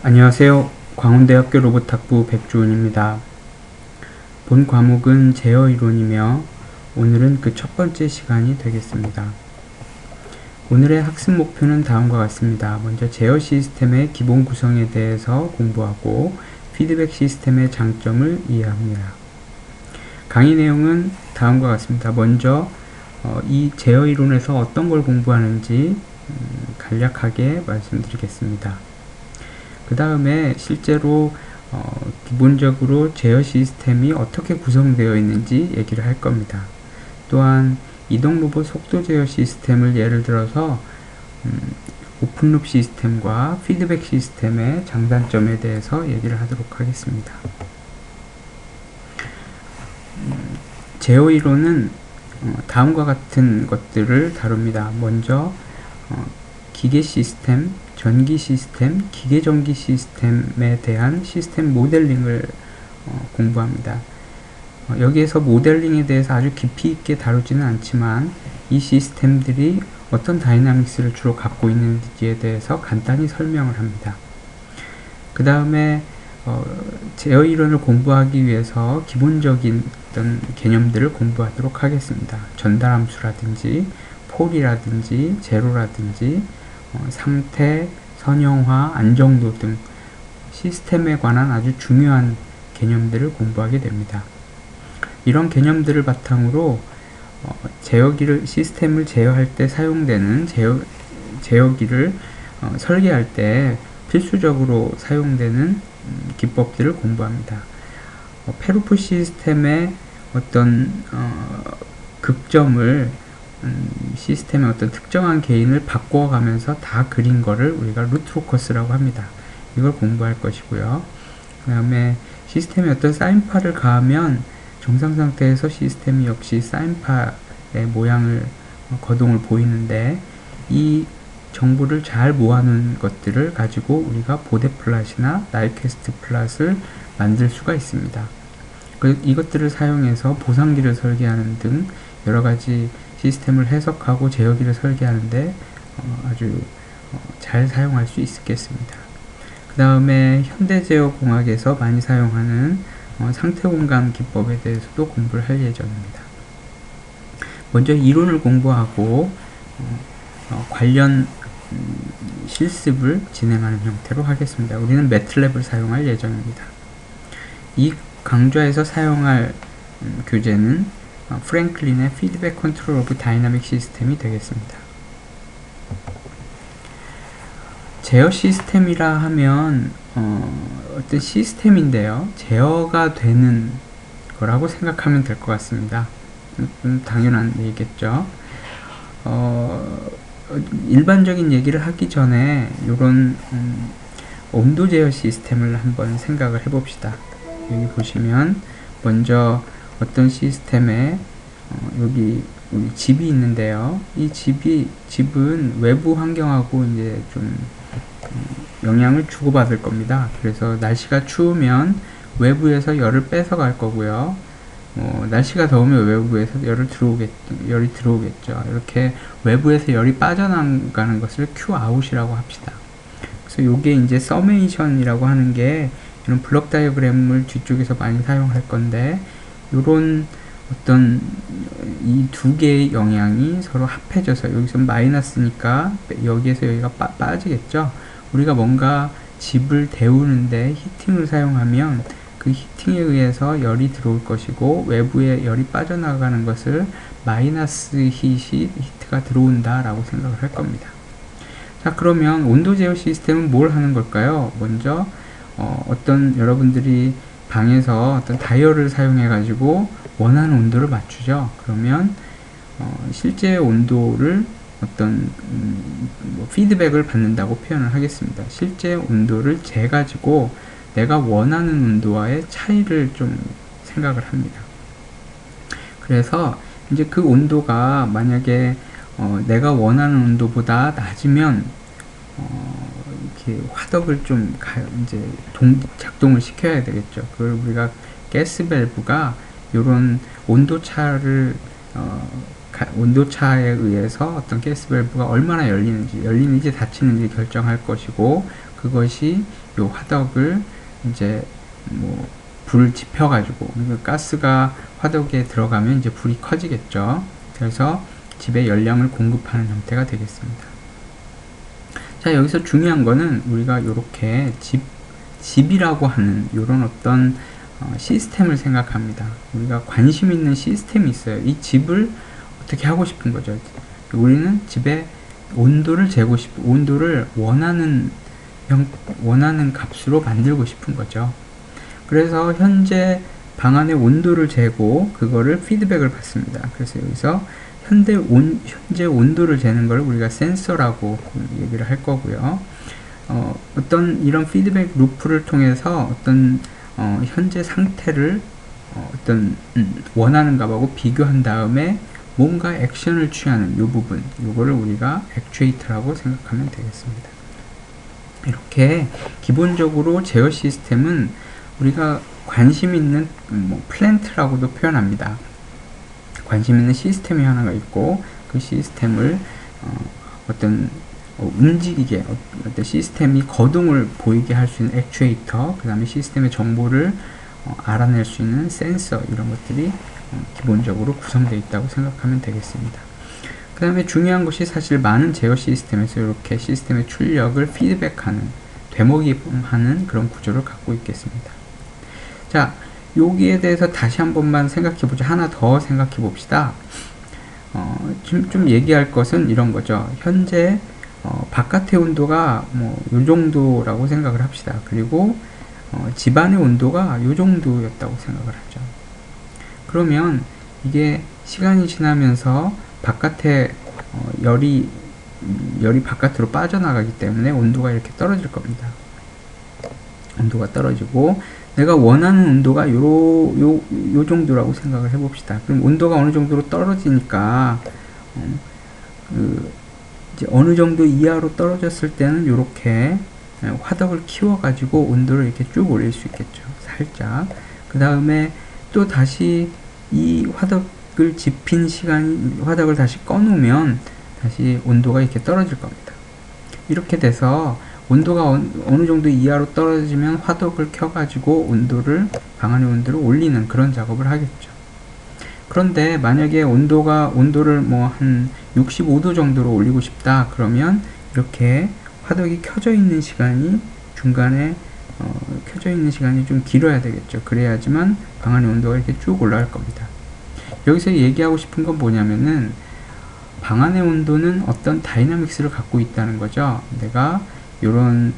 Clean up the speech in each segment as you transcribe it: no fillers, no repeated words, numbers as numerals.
안녕하세요. 광운대학교 로봇학부 백주훈입니다. 본 과목은 제어 이론이며 오늘은 그 첫 번째 시간이 되겠습니다. 오늘의 학습 목표는 다음과 같습니다. 먼저 제어 시스템의 기본 구성에 대해서 공부하고 피드백 시스템의 장점을 이해합니다. 강의 내용은 다음과 같습니다. 먼저 이 제어 이론에서 어떤 걸 공부하는지 간략하게 말씀드리겠습니다. 그 다음에 실제로 기본적으로 제어 시스템이 어떻게 구성되어 있는지 얘기를 할 겁니다. 또한 이동 로봇 속도 제어 시스템을 예를 들어서 오픈룹 시스템과 피드백 시스템의 장단점에 대해서 얘기를 하도록 하겠습니다. 제어 이론은 다음과 같은 것들을 다룹니다. 먼저 기계 시스템, 전기 시스템, 기계 전기 시스템에 대한 시스템 모델링을 공부합니다. 여기에서 모델링에 대해서 아주 깊이 있게 다루지는 않지만 이 시스템들이 어떤 다이나믹스를 주로 갖고 있는지에 대해서 간단히 설명을 합니다. 그 다음에 제어 이론을 공부하기 위해서 기본적인 어떤 개념들을 공부하도록 하겠습니다. 전달함수라든지 폴이라든지 제로라든지 상태, 선형화, 안정도 등 시스템에 관한 아주 중요한 개념들을 공부하게 됩니다. 이런 개념들을 바탕으로 시스템을 제어할 때 사용되는 제어기를 설계할 때 필수적으로 사용되는 기법들을 공부합니다. 페루프 시스템의 어떤 극점을 시스템의 어떤 특정한 개인을 바꿔가면서 다 그린 거를 우리가 루트로커스라고 합니다. 이걸 공부할 것이고요. 그 다음에 시스템에 어떤 사인파를 가하면 정상 상태에서 시스템이 역시 사인파의 모양을 거동을 보이는데 이 정보를 잘 모아놓은 것들을 가지고 우리가 보데 플랫이나 나이캐스트 플랫을 만들 수가 있습니다. 이것들을 사용해서 보상기를 설계하는 등 여러가지 시스템을 해석하고 제어기를 설계하는데 아주 잘 사용할 수 있겠습니다. 그 다음에 현대제어공학에서 많이 사용하는 상태공간 기법에 대해서도 공부를 할 예정입니다. 먼저 이론을 공부하고 관련 실습을 진행하는 형태로 하겠습니다. 우리는 매틀랩을 사용할 예정입니다. 이 강좌에서 사용할 교재는 프랭클린의 피드백 컨트롤 오브 다이나믹 시스템이 되겠습니다. 제어 시스템이라 하면 어떤 시스템인데요. 제어가 되는 거라고 생각하면 될 것 같습니다. 당연한 얘기겠죠. 일반적인 얘기를 하기 전에 이런 온도 제어 시스템을 한번 생각을 해봅시다. 여기 보시면 먼저 어떤 시스템에 여기 우리 집이 있는데요. 이 집은 외부 환경하고 이제 좀 영향을 주고받을 겁니다. 그래서 날씨가 추우면 외부에서 열을 뺏어 갈 거고요. 날씨가 더우면 외부에서 열이 들어오겠죠. 이렇게 외부에서 열이 빠져나가는 것을 Q아웃이라고 합시다. 그래서 이게 이제 서메이션이라고 하는 게 이런 블록 다이어그램을 뒤쪽에서 많이 사용할 건데, 요런 어떤 이 두 개의 영향이 서로 합해져서 여기서 마이너스니까 여기에서 여기가 빠지겠죠. 우리가 뭔가 집을 데우는데 히팅을 사용하면 그 히팅에 의해서 열이 들어올 것이고 외부에 열이 빠져나가는 것을 마이너스 히트가 들어온다 라고 생각을 할 겁니다. 자, 그러면 온도 제어 시스템은 뭘 하는 걸까요? 먼저 어떤 여러분들이 방에서 어떤 다이얼을 사용해 가지고 원하는 온도를 맞추죠. 그러면 실제 온도를 어떤 피드백을 받는다고 표현을 하겠습니다. 실제 온도를 재가지고 내가 원하는 온도와의 차이를 좀 생각을 합니다. 그래서 이제 그 온도가 만약에 내가 원하는 온도보다 낮으면 이렇게 화덕을 좀 이제 작동을 시켜야 되겠죠. 그걸 우리가 가스 밸브가 이런 온도차에 의해서 어떤 가스 밸브가 얼마나 열리는지 닫히는지 결정할 것이고, 그것이 요 화덕을 이제 뭐 불을 지펴가지고, 그러니까 가스가 화덕에 들어가면 이제 불이 커지겠죠. 그래서 집에 열량을 공급하는 형태가 되겠습니다. 자, 여기서 중요한 거는 우리가 요렇게 집이라고 하는 요런 어떤 시스템을 생각합니다. 우리가 관심 있는 시스템이 있어요. 이 집을 어떻게 하고 싶은 거죠. 우리는 집에 온도를 재고 싶고, 온도를 원하는 값으로 만들고 싶은 거죠. 그래서 현재 방안의 온도를 재고 그거를 피드백을 받습니다. 그래서 여기서 현재 온도를 재는 걸 우리가 센서라고 얘기를 할 거고요. 어떤 이런 피드백 루프를 통해서 어떤 현재 상태를 어떤 원하는 값하고 비교한 다음에 뭔가 액션을 취하는 요 부분, 요거를 우리가 액추에이터라고 생각하면 되겠습니다. 이렇게 기본적으로 제어 시스템은 우리가 관심 있는 플랜트라고도 표현합니다. 관심 있는 시스템이 하나가 있고, 그 시스템을 어떤 움직이게, 어떤 시스템이 거동을 보이게 할 수 있는 액추에이터, 그 다음에 시스템의 정보를 알아낼 수 있는 센서, 이런 것들이 기본적으로 구성되어 있다고 생각하면 되겠습니다. 그 다음에 중요한 것이 사실 많은 제어 시스템에서 이렇게 시스템의 출력을 피드백하는, 되먹이하는 그런 구조를 갖고 있겠습니다. 자, 여기에 대해서 다시 한 번만 생각해 보자. 하나 더 생각해 봅시다. 지금 좀 얘기할 것은 이런 거죠. 현재 바깥의 온도가 요 정도라고 생각을 합시다. 그리고 집안의 온도가 요 정도였다고 생각을 하죠. 그러면 이게 시간이 지나면서 바깥에 열이 바깥으로 빠져나가기 때문에 온도가 이렇게 떨어질 겁니다. 온도가 떨어지고, 내가 원하는 온도가 요 정도라고 생각을 해봅시다. 그럼 온도가 어느 정도로 떨어지니까 이제 어느 정도 이하로 떨어졌을 때는 이렇게 화덕을 키워가지고 온도를 이렇게 쭉 올릴 수 있겠죠. 살짝. 그 다음에 또 다시 이 화덕을 집힌 화덕을 다시 꺼놓으면 다시 온도가 이렇게 떨어질 겁니다. 이렇게 돼서 온도가 어느 정도 이하로 떨어지면 화덕을 켜가지고 방안의 온도를 올리는 그런 작업을 하겠죠. 그런데 만약에 온도를 한 65도 정도로 올리고 싶다 그러면 이렇게 화덕이 켜져 있는 시간이 중간에 켜져 있는 시간이 좀 길어야 되겠죠. 그래야지만 방안의 온도가 이렇게 쭉 올라갈 겁니다. 여기서 얘기하고 싶은 건 뭐냐면은 방안의 온도는 어떤 다이나믹스를 갖고 있다는 거죠. 내가 이런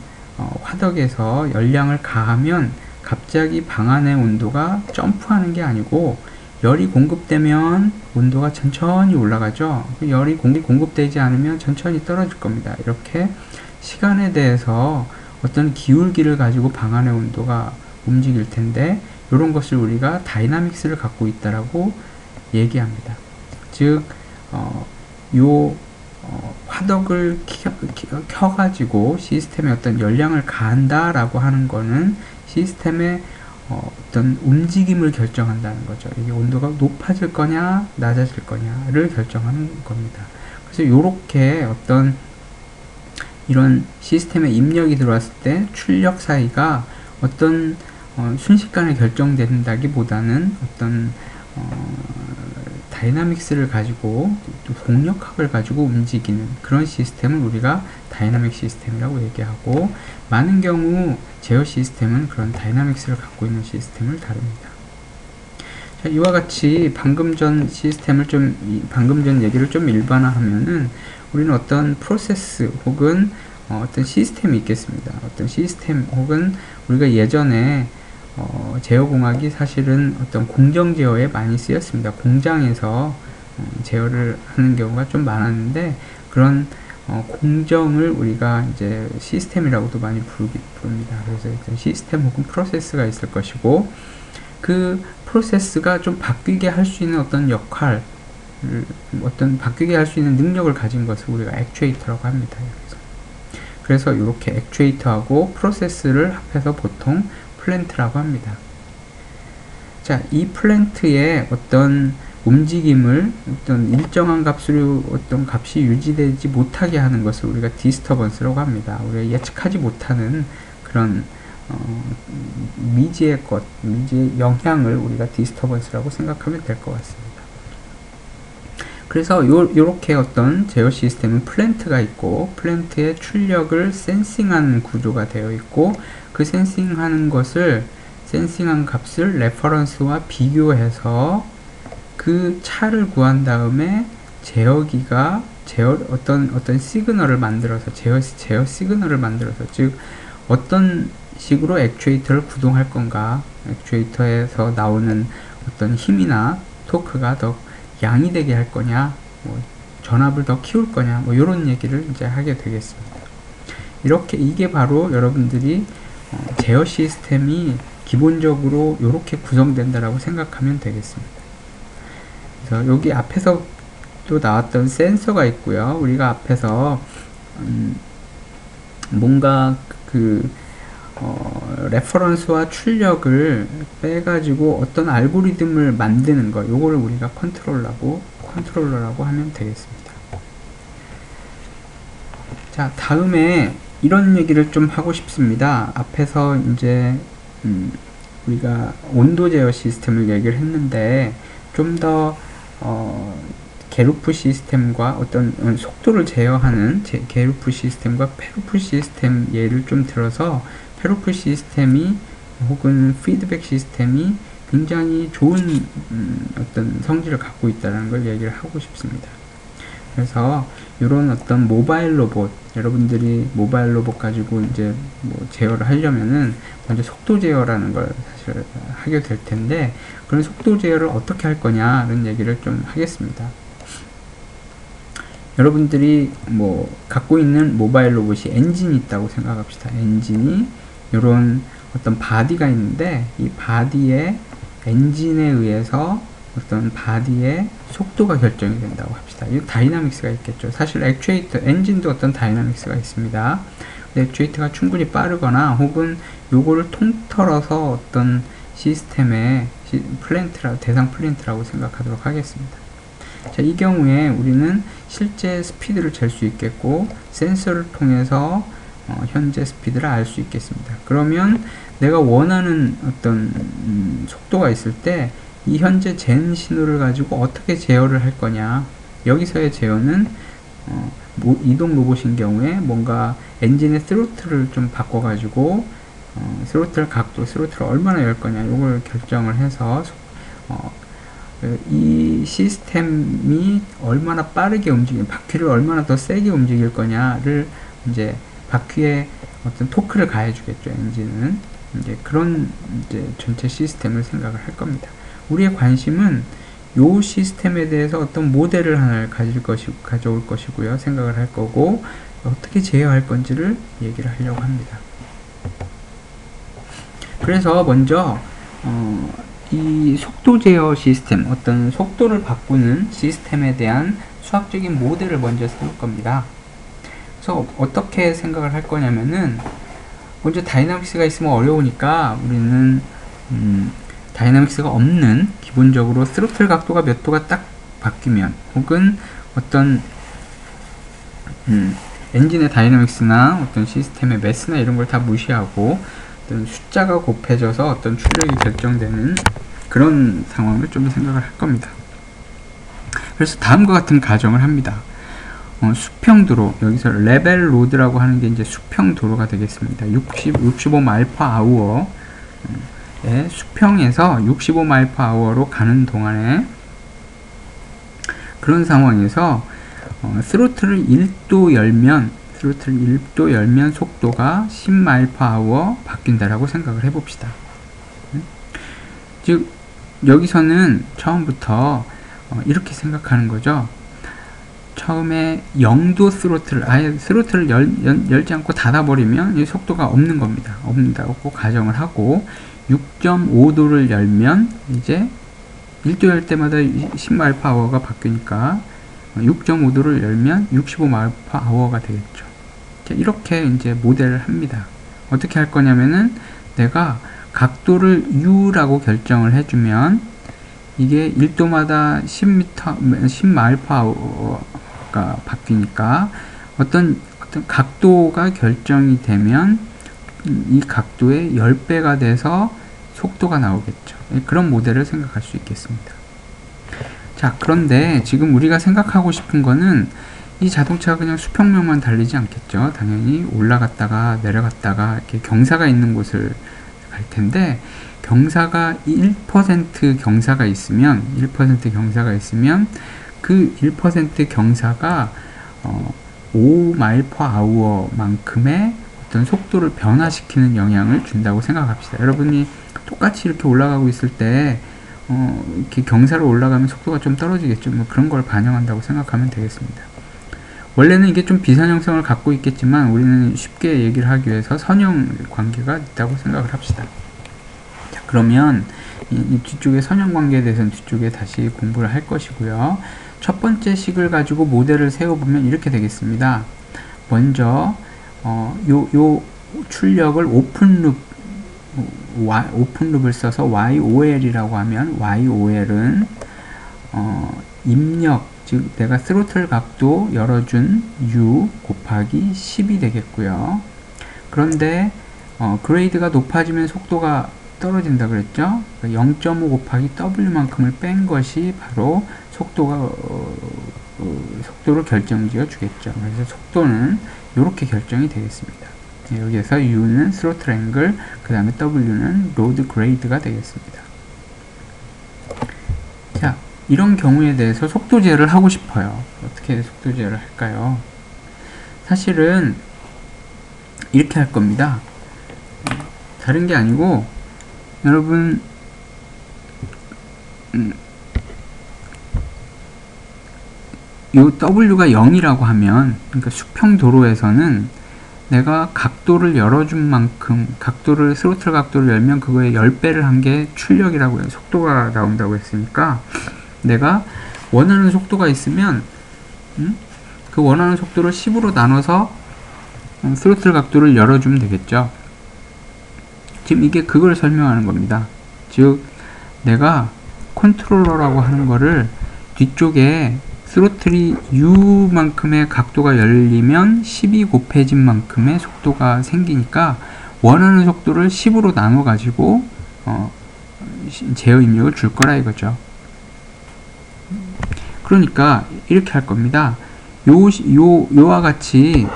화덕에서 열량을 가하면 갑자기 방안의 온도가 점프하는 게 아니고, 열이 공급되면 온도가 천천히 올라가죠. 열이 공급되지 않으면 천천히 떨어질 겁니다. 이렇게 시간에 대해서 어떤 기울기를 가지고 방안의 온도가 움직일 텐데, 이런 것을 우리가 다이나믹스를 갖고 있다라고 얘기합니다. 즉 화덕을 켜가지고 시스템에 어떤 열량을 가한다 라고 하는 거는 시스템의 어떤 움직임을 결정한다는 거죠. 이게 온도가 높아질 거냐 낮아질 거냐를 결정하는 겁니다. 그래서 이렇게 어떤 이런 시스템에 입력이 들어왔을 때 출력 사이가 어떤 순식간에 결정된다기보다는 어떤 다이나믹스를 가지고 또 동력학을 가지고 움직이는 그런 시스템을 우리가 다이나믹 시스템이라고 얘기하고, 많은 경우 제어 시스템은 그런 다이나믹스를 갖고 있는 시스템을 다룹니다. 자, 이와 같이 방금 전 얘기를 좀 일반화하면은 우리는 어떤 프로세스 혹은 어떤 시스템이 있겠습니다. 어떤 시스템 혹은 우리가 예전에 제어공학이 사실은 어떤 공정 제어에 많이 쓰였습니다. 공장에서 제어를 하는 경우가 좀 많았는데, 그런 공정을 우리가 이제 시스템이라고도 많이 부릅니다. 그래서 일단 시스템 혹은 프로세스가 있을 것이고, 그 프로세스가 좀 바뀌게 할 수 있는 어떤 역할, 바뀌게 할 수 있는 능력을 가진 것을 우리가 액추에이터라고 합니다. 그래서 이렇게 액추에이터하고 프로세스를 합해서 보통 플랜트라고 합니다. 자, 이 플랜트의 어떤 움직임을 어떤 일정한 값으로 어떤 값이 유지되지 못하게 하는 것을 우리가 디스터번스라고 합니다. 우리가 예측하지 못하는 그런 미지의 영향을 우리가 디스터번스라고 생각하면 될 것 같습니다. 그래서 요렇게 어떤 제어 시스템은 플랜트가 있고, 플랜트의 출력을 센싱하는 구조가 되어 있고, 그 센싱한 값을 레퍼런스와 비교해서 그 차를 구한 다음에 제어기가 어떤 시그널을 만들어서 제어 시그널을 만들어서, 즉 어떤 식으로 액추에이터를 구동할 건가, 액추에이터에서 나오는 어떤 힘이나 토크가 더 양이 되게 할 거냐, 뭐 전압을 더 키울 거냐, 뭐 이런 얘기를 이제 하게 되겠습니다. 이게 바로 여러분들이 제어 시스템이 기본적으로 이렇게 구성된다라고 생각하면 되겠습니다. 그래서 여기 앞에서 또 나왔던 센서가 있고요. 우리가 앞에서 뭔가 레퍼런스와 출력을 빼가지고 어떤 알고리즘을 만드는 거, 요거를 우리가 컨트롤러라고 하면 되겠습니다. 자, 다음에 이런 얘기를 좀 하고 싶습니다. 앞에서 이제 우리가 온도 제어 시스템을 얘기를 했는데, 좀 더 게루프 시스템과 어떤 속도를 제어하는 게루프 시스템과 페루프 시스템 예를 좀 들어서, 페루프 시스템이 혹은 피드백 시스템이 굉장히 좋은 어떤 성질을 갖고 있다는 걸 얘기를 하고 싶습니다. 그래서 이런 어떤 모바일 로봇, 여러분들이 모바일 로봇 가지고 이제 뭐 제어를 하려면은 먼저 속도 제어라는 걸 사실 하게 될 텐데, 그런 속도 제어를 어떻게 할 거냐는 얘기를 좀 하겠습니다. 여러분들이 뭐 갖고 있는 모바일 로봇이 엔진이 있다고 생각합시다. 엔진이 이런 어떤 바디가 있는데, 이 바디의 엔진에 의해서 어떤 바디의 속도가 결정이 된다고 합시다. 이 다이나믹스가 있겠죠. 사실 액추에이터, 엔진도 어떤 다이나믹스가 있습니다. 액추에이터가 충분히 빠르거나 혹은 요거를 통틀어서 어떤 시스템의 대상 플랜트라고 생각하도록 하겠습니다. 자, 이 경우에 우리는 실제 스피드를 잴 수 있겠고, 센서를 통해서 현재 스피드를 알 수 있겠습니다. 그러면 내가 원하는 어떤 속도가 있을 때 이 현재 잰 신호를 가지고 어떻게 제어를 할 거냐, 여기서의 제어는 이동 로봇인 경우에 뭔가 엔진의 스로틀을 좀 바꿔 가지고 스로틀 각도, 스로틀을 얼마나 열 거냐, 이걸 결정을 해서 이 시스템이 얼마나 빠르게 바퀴를 얼마나 더 세게 움직일 거냐를 이제 바퀴에 어떤 토크를 가해 주겠죠. 엔진은 이제 그런 이제 전체 시스템을 생각을 할 겁니다. 우리의 관심은 요 시스템에 대해서 어떤 모델을 하나를 가져올 것이고요. 생각을 할 거고, 어떻게 제어할 건지를 얘기를 하려고 합니다. 그래서 먼저 이 속도 제어 시스템, 어떤 속도를 바꾸는 시스템에 대한 수학적인 모델을 먼저 세울 겁니다. 그래서 어떻게 생각을 할 거냐면은, 먼저 다이나믹스가 있으면 어려우니까 우리는 다이나믹스가 없는, 기본적으로 스로틀 각도가 몇 도가 딱 바뀌면, 혹은 어떤 엔진의 다이나믹스나 어떤 시스템의 매스나 이런 걸 다 무시하고 어떤 숫자가 곱해져서 어떤 출력이 결정되는 그런 상황을 좀 생각을 할 겁니다. 그래서 다음과 같은 가정을 합니다. 수평도로, 여기서 레벨 로드라고 하는 게 이제 수평도로가 되겠습니다. 65마일/아워 수평에서 65마일/아워로 가는 동안에, 그런 상황에서 스로틀을 1도 열면 속도가 10마일/아워 바뀐다라고 생각을 해봅시다. 즉 여기서는 처음부터 이렇게 생각하는 거죠. 처음에 0도 아예 스로틀을 열지 않고 닫아버리면 이 속도가 없는 겁니다. 없는다고 가정을 하고, 6.5도를 열면 이제 1도 열 때마다 10마일/아워가 바뀌니까 6.5도를 열면 65마일/아워가 되겠죠. 이렇게 이제 모델을 합니다. 어떻게 할 거냐면은, 내가 각도를 U라고 결정을 해주면 이게 1도마다 10마일/아워가 바뀌니까 어떤 각도가 결정이 되면 이 각도의 10배가 돼서 속도가 나오겠죠. 그런 모델을 생각할 수 있겠습니다. 자, 그런데 지금 우리가 생각하고 싶은 거는 이 자동차가 그냥 수평면만 달리지 않겠죠. 당연히 올라갔다가 내려갔다가 이렇게 경사가 있는 곳을 갈 텐데, 경사가 1% 경사가 있으면 그 1% 경사가 5마일/아워 만큼의 어떤 속도를 변화시키는 영향을 준다고 생각합시다. 여러분이 똑같이 이렇게 올라가고 있을 때 이렇게 경사로 올라가면 속도가 좀 떨어지겠죠. 뭐 그런 걸 반영한다고 생각하면 되겠습니다. 원래는 이게 좀 비선형성을 갖고 있겠지만 우리는 쉽게 얘기를 하기 위해서 선형 관계가 있다고 생각을 합시다. 자, 그러면 이 뒤쪽에 선형 관계에 대해서는 뒤쪽에 다시 공부를 할 것이고요. 첫 번째 식을 가지고 모델을 세워보면 이렇게 되겠습니다. 먼저 요 출력을 오픈룹을 써서 YOL이라고 하면, YOL은 입력, 즉 내가 스로틀 각도 열어준 U 곱하기 10이 되겠고요. 그런데 그레이드가 높아지면 속도가 떨어진다 그랬죠. 0.5 곱하기 W만큼을 뺀 것이 바로 속도를 결정지어 주겠죠. 그래서 속도는 이렇게 결정이 되겠습니다. 여기에서 U는 스로틀 앵글, 그 다음에 W는 로드 그레이드가 되겠습니다. 자, 이런 경우에 대해서 속도 제어를 하고 싶어요. 어떻게 속도 제어를 할까요? 사실은 이렇게 할 겁니다. 다른 게 아니고, 여러분 요 W가 0이라고 하면, 그러니까 수평 도로에서는 내가 각도를 열어준 만큼, 스로틀 각도를 열면 그거에 10배를 한 게 출력이라고 해요. 속도가 나온다고 했으니까, 내가 원하는 속도가 있으면 그 원하는 속도를 10으로 나눠서 스로틀 각도를 열어주면 되겠죠. 지금 이게 그걸 설명하는 겁니다. 즉 내가 컨트롤러라고 하는 거를 뒤쪽에 스로틀이 U만큼의 각도가 열리면 10이 곱해진 만큼의 속도가 생기니까 원하는 속도를 10으로 나눠 가지고 제어 입력을 줄 거라 이거죠. 그러니까 이렇게 할 겁니다. 요와 같이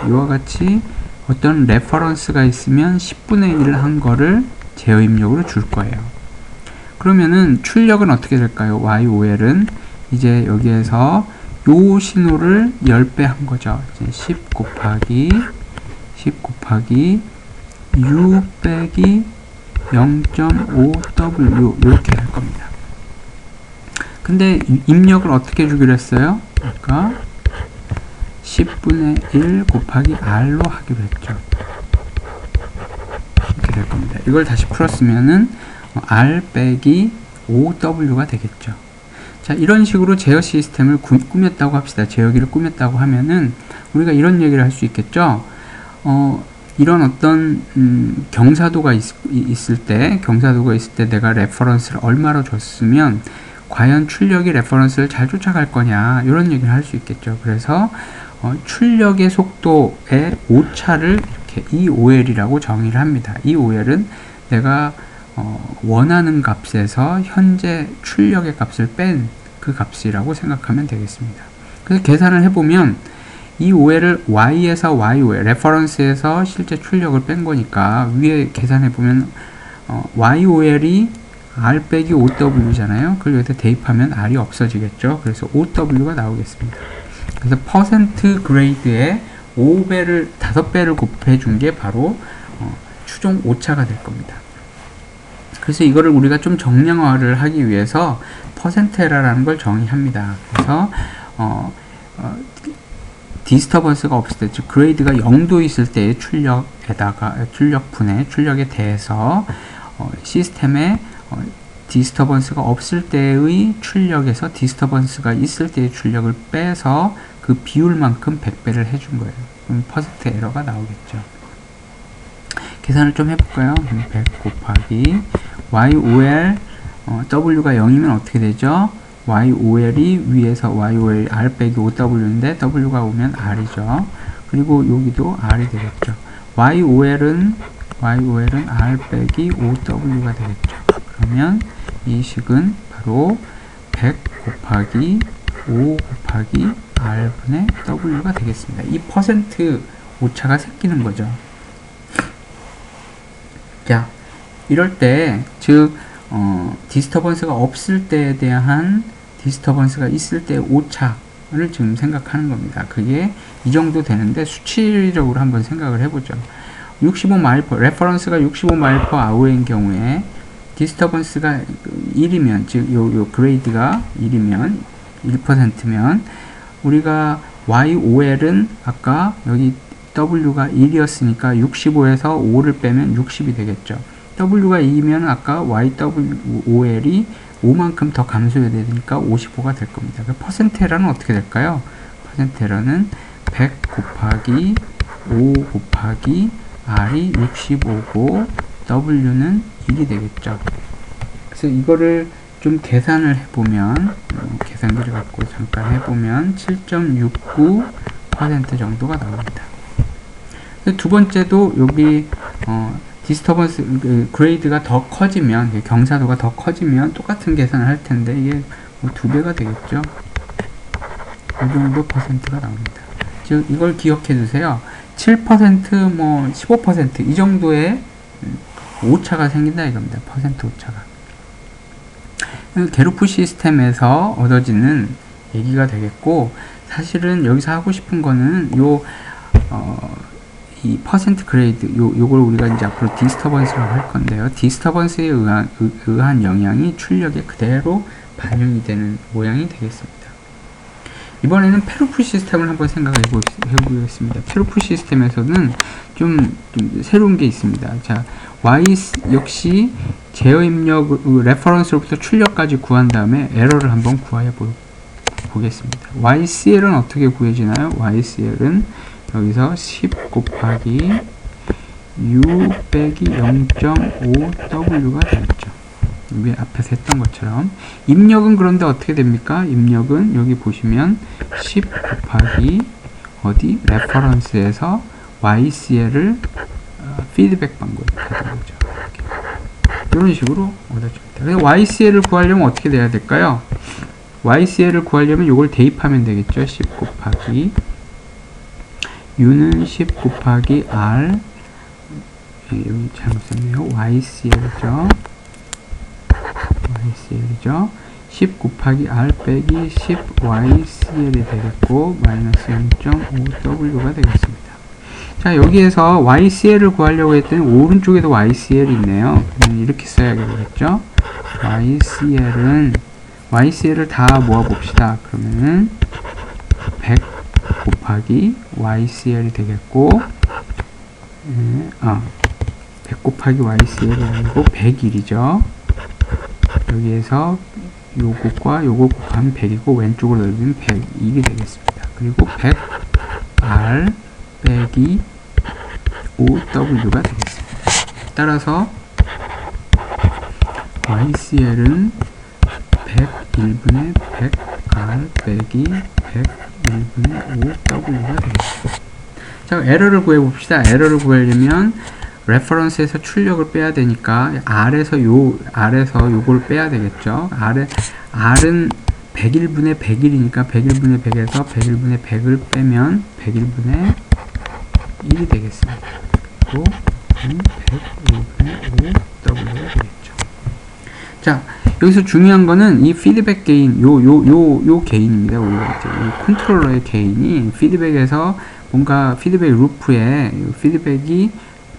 어떤 레퍼런스가 있으면 10분의 1 한 거를 제어 입력으로 줄 거예요. 그러면은 출력은 어떻게 될까요? YOL은 이제 여기에서 요 신호를 10배 한 거죠. 이제 10 곱하기 U 빼기 0.5W 이렇게 할 겁니다. 근데 입력을 어떻게 주기로 했어요? 그러니까 10분의 1 곱하기 R로 하기로 했죠. 이렇게 될 겁니다. 이걸 다시 풀었으면은 R 빼기 5W가 되겠죠. 자, 이런 식으로 제어 시스템을 꾸몄다고 합시다. 제어기를 꾸몄다고 하면은 우리가 이런 얘기를 할 수 있겠죠. 이런 어떤 경사도가 있을 때 내가 레퍼런스를 얼마로 줬으면 과연 출력이 레퍼런스를 잘 쫓아갈 거냐, 이런 얘기를 할 수 있겠죠. 그래서 출력의 속도의 오차를 이렇게 EOL이라고 정의를 합니다. EOL은 내가 원하는 값에서 현재 출력의 값을 뺀 그 값이라고 생각하면 되겠습니다. 그래서 계산을 해보면 EOL을 Y에서 YOL, 레퍼런스에서 실제 출력을 뺀 거니까 위에 계산해보면 YOL이 R 빼기 5W잖아요. 그걸 여기다 대입하면 R이 없어지겠죠. 그래서 5W가 나오겠습니다. 그래서 퍼센트 그레이드에 5배를 곱해준 게 바로 추종 오차가 될 겁니다. 그래서 이거를 우리가 좀 정량화를 하기 위해서 퍼센트 에러라는 걸 정의합니다. 그래서 디스터번스가 없을 때, 즉 그레이드가 0도 있을 때의 출력에 대해서 시스템에 디스터번스가 없을 때의 출력에서 디스터번스가 있을 때의 출력을 빼서 그 비율만큼 100배를 해준 거예요. 그럼 퍼센트 에러가 나오겠죠. 계산을 좀 해볼까요? 100 곱하기 YOL, W가 0이면 어떻게 되죠? YOL이 위에서 YOL R 빼기 5W인데 W가 오면 R이죠. 그리고 여기도 R이 되겠죠. YOL은 R 빼기 OW가 되겠죠. 그러면 이 식은 바로 100 곱하기 5 곱하기 R분의 W가 되겠습니다. 이 퍼센트 오차가 생기는 거죠. 자, 이럴 때, 즉, 디스터번스가 없을 때에 대한 디스터번스가 있을 때의 오차를 지금 생각하는 겁니다. 그게 이 정도 되는데 수치적으로 한번 생각을 해보죠. 65마일 레퍼런스가 65마일 per hour인 경우에 디스터번스가 1이면, 즉, 요 그레이드가 1이면, 1%면, 우리가 YOL은 아까 여기 W가 1이었으니까 65에서 5를 빼면 60이 되겠죠. W가 2이면 아까 YWOL이 5만큼 더 감소해야 되니까 55가 될 겁니다. 그 퍼센트 에러는 어떻게 될까요? 퍼센트 에러는 100 곱하기 5 곱하기 R이 65고 W는 1이 되겠죠. 그래서 이거를 좀 계산을 해보면, 계산기를 갖고 잠깐 해보면 7.69% 정도가 나옵니다. 두 번째도 여기 디스터번스 그레이드가 더 커지면, 경사도가 더 커지면 똑같은 계산을 할 텐데 이게 뭐 2배가 되겠죠. 이 정도 퍼센트가 나옵니다. 즉 이걸 기억해 두세요. 7% 뭐 15% 이 정도의 오차가 생긴다 이겁니다. 퍼센트 오차가. 게루프 시스템에서 얻어지는 얘기가 되겠고, 사실은 여기서 하고 싶은 거는 이 퍼센트 그레이드, 요걸 우리가 이제 앞으로 디스터번스라고 할 건데요. 디스터번스에 의한 영향이 출력에 그대로 반영이 되는 모양이 되겠습니다. 이번에는 페루프 시스템을 한번 생각해 보겠습니다. 페루프 시스템에서는 좀 새로운 게 있습니다. 자, Y 역시 제어 입력 레퍼런스로부터 출력까지 구한 다음에 에러를 한번 구하여 보겠습니다. YCL은 어떻게 구해지나요? YCL은 여기서 10 곱하기 U 빼기 0.5W가 되겠죠. 여기 앞에서 했던 것처럼. 입력은 그런데 어떻게 됩니까? 입력은 여기 보시면 10 곱하기 어디? 레퍼런스에서 YCL을 피드백 방법이 되는 거죠. 이런 식으로 얻어줍니다. 그래서 YCL을 구하려면 어떻게 돼야 될까요? YCL을 구하려면 이걸 대입하면 되겠죠. 10 곱하기 U는 10 곱하기 R, 여기 잘못 썼네요. YCL이죠. 10 곱하기 R 빼기 10 YCL이 되겠고, 마이너스 0.5W가 되겠습니다. 자, 여기에서 YCL을 구하려고 했더니 오른쪽에도 YCL이 있네요. 이렇게 써야 되겠죠. YCL을 다 모아봅시다. 그러면은 100 곱하기 YCL이 되겠고, 100 곱하기 YCL이 아니고 101이죠. 여기에서 요것과 요것 곱하면 100이고 왼쪽으로 넓으면 101이 되겠습니다. 그리고 100R 빼기 5W가 되겠습니다. 따라서 YCL은 101분의 100R 빼기 101분의 5W가 되겠죠. 자, 에러를 구해봅시다. 에러를 구하려면 레퍼런스에서 출력을 빼야 되니까 R에서 요걸 빼야 되겠죠. R은 101분의 101이니까 101분의 100에서 101분의 100을 빼면 101분의 1이 되겠습니다. 그리고 101분의 5W가 되겠죠. 자, 여기서 중요한 거는 이 피드백 게인, 요 게인입니다. 우리가 이제 이 컨트롤러의 게인이 피드백에서 뭔가 피드백 루프에 피드백이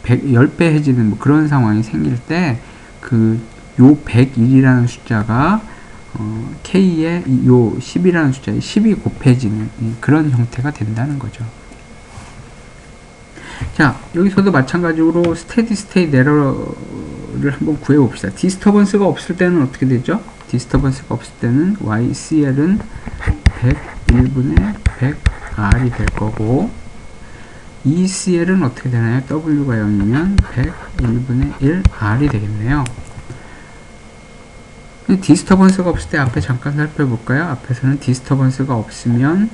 10배 해지는 뭐 그런 상황이 생길 때, 요 101이라는 숫자가, K에 요 10이라는 숫자에 10이 곱해지는 그런 형태가 된다는 거죠. 자, 여기서도 마찬가지로 스테디 스테이트 에러를 한번 구해봅시다. 디스터번스가 없을 때는 어떻게 되죠? 디스터번스가 없을 때는 YCL은 101분의 100R이 될 거고, ECL은 어떻게 되나요? W가 0이면 101분의 1R이 되겠네요. 디스터번스가 없을 때 앞에 잠깐 살펴볼까요? 앞에서는 디스터번스가 없으면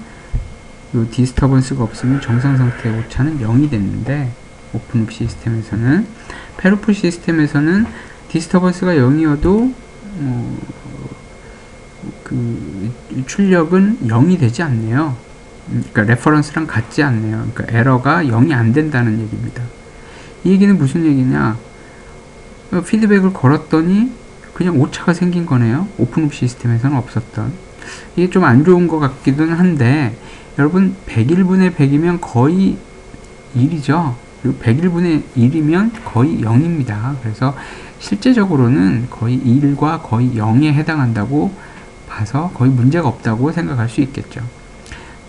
정상 상태의 오차는 0이 됐는데, 오픈룹 시스템에서는. 페로풀 시스템에서는 디스터번스가 0이어도 그 출력은 0이 되지 않네요. 그러니까 레퍼런스랑 같지 않네요. 그러니까 에러가 0이 안 된다는 얘기입니다. 이 얘기는 무슨 얘기냐? 피드백을 걸었더니 그냥 오차가 생긴 거네요. 오픈룹 시스템에서는 없었던. 이게 좀 안 좋은 것 같기도 한데, 여러분 101분의 100이면 거의 1이죠. 그리고 101분의 1이면 거의 0입니다. 그래서 실제적으로는 거의 1과 거의 0에 해당한다고 봐서 거의 문제가 없다고 생각할 수 있겠죠.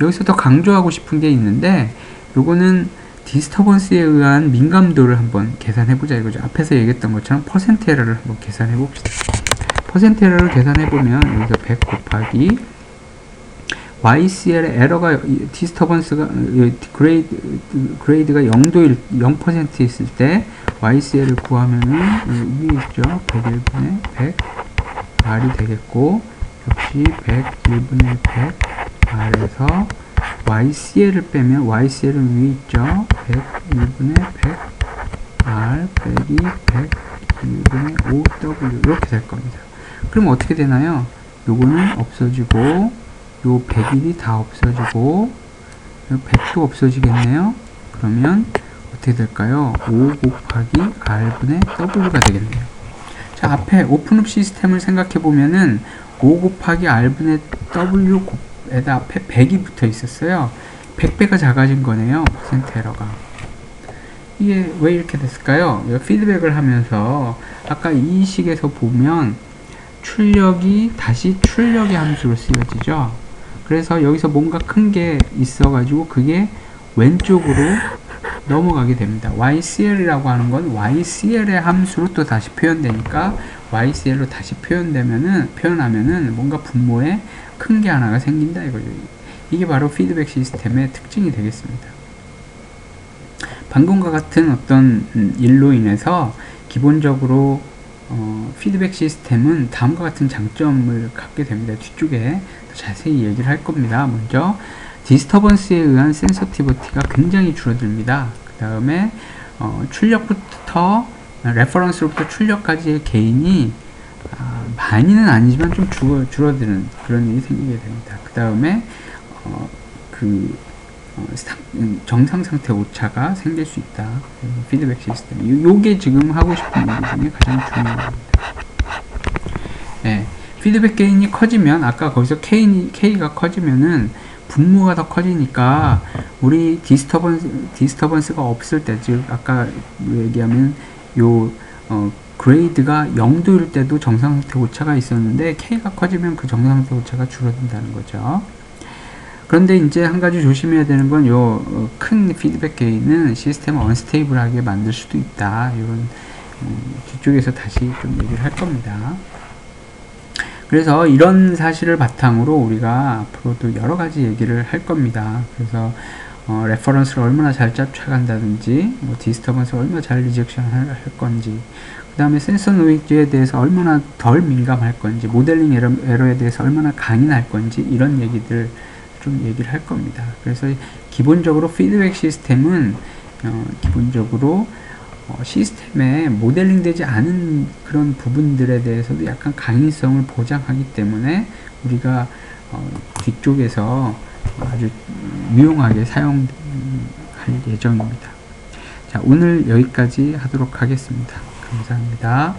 여기서 더 강조하고 싶은 게 있는데, 요거는 디스터번스에 의한 민감도를 한번 계산해보자 이거죠. 앞에서 얘기했던 것처럼 퍼센트 에러를 한번 계산해봅시다. 퍼센트 에러를 계산해보면 여기서 100 곱하기 YCL의 에러가 디스터번스가 그레이드가 0% 있을 때 YCL을 구하면은 위에 있죠. 101분의 100 R이 되겠고, 역시 101분의 100 R에서 YCL을 빼면 YCL은 위에 있죠. 101분의 100 R 빼기 101분의 5 W 이렇게 될 겁니다. 그럼 어떻게 되나요? 요거는 없어지고 요 101이 다 없어지고 100도 없어지겠네요. 그러면 어떻게 될까요? 5 곱하기 R분의 W가 되겠네요. 자, 앞에 오픈룹 시스템을 생각해 보면은 5 곱하기 R분의 W에다 앞에 100이 붙어 있었어요. 100배가 작아진 거네요. 퍼센트 에러가. 이게 왜 이렇게 됐을까요? 피드백을 하면서 아까 이 식에서 보면 출력이 다시 출력의 함수로 쓰여지죠. 그래서 여기서 뭔가 큰 게 있어가지고 그게 왼쪽으로 넘어가게 됩니다. YCL이라고 하는 건 YCL의 함수로 또 다시 표현되니까 YCL로 다시 표현하면은 뭔가 분모에 큰 게 하나가 생긴다 이거죠. 이게 바로 피드백 시스템의 특징이 되겠습니다. 방금과 같은 어떤 일로 인해서 기본적으로 피드백 시스템은 다음과 같은 장점을 갖게 됩니다. 뒤쪽에 더 자세히 얘기를 할 겁니다. 먼저 디스터번스에 의한 센서티비티가 굉장히 줄어듭니다. 그 다음에 출력부터 레퍼런스로부터 출력까지의 개인이 많이는 아니지만 좀 줄어드는 그런 일이 생기게 됩니다. 그 다음에 정상 상태 오차가 생길 수 있다. 피드백 시스템. 요게 지금 하고 싶은 얘기 중에 가장 중요한 겁니다. 네. 피드백 게인이 커지면, 아까 거기서 K가 커지면은 분모가 더 커지니까 우리 디스터번스가 없을 때, 즉 아까 얘기하면 그레이드가 0도일 때도 정상 상태 오차가 있었는데 K가 커지면 그 정상 상태 오차가 줄어든다는 거죠. 그런데 이제 한 가지 조심해야 되는 건 큰 피드백 게인은 시스템을 언스테이블하게 만들 수도 있다. 이런 뒤쪽에서 다시 좀 얘기를 할 겁니다. 그래서 이런 사실을 바탕으로 우리가 앞으로도 여러 가지 얘기를 할 겁니다. 그래서 레퍼런스를 얼마나 잘 쫓아간다든지, 디스터번스를 얼마나 잘 리젝션 할 건지, 그 다음에 센서 노이즈에 대해서 얼마나 덜 민감할 건지, 모델링 에러에 대해서 얼마나 강인할 건지, 이런 얘기들 좀 얘기를 할 겁니다. 그래서 기본적으로 피드백 시스템은 기본적으로 시스템에 모델링 되지 않은 그런 부분들에 대해서도 약간 강인성을 보장하기 때문에 우리가 뒤쪽에서 아주 유용하게 사용할 예정입니다. 자, 오늘 여기까지 하도록 하겠습니다. 감사합니다.